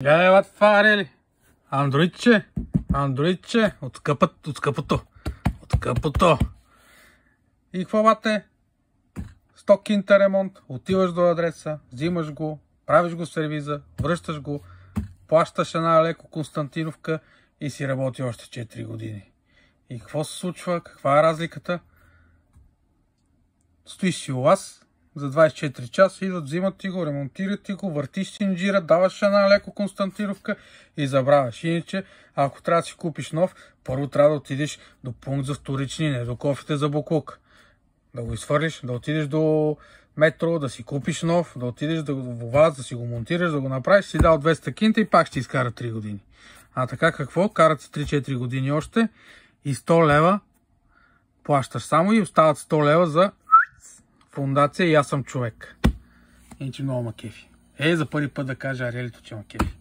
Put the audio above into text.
Гледай това, Арели. Андроидче, от скъпото. И какво бате? Стокинта ремонт, отиваш до адреса, взимаш го, правиш го сервиза, връщаш го, плащаш една леко Константиновка и си работи още 4 години. И какво се случва? Каква е разликата? Стоиш си у вас, за 24 часа идват, взимат ти го, ремонтират ти го, въртиш синджира, даваш една леко Константиновка и забравяш. Иначе, ако трябва да си купиш нов, първо трябва да отидеш до пункт за вторични, не до кофите за буклук. Да го изхвърлиш, да отидеш до метро, да си купиш нов, да отидеш до вас, да си го монтираш, да го направиш, си дал 200 кинта и пак ще изкара 3 години. А така какво? Карат си 3-4 години още и 100 лева плащаш само и остават 100 лева за фундация и аз съм човек. Иначе много ма кефи. За първи път да кажа Арелито, че ма кефи.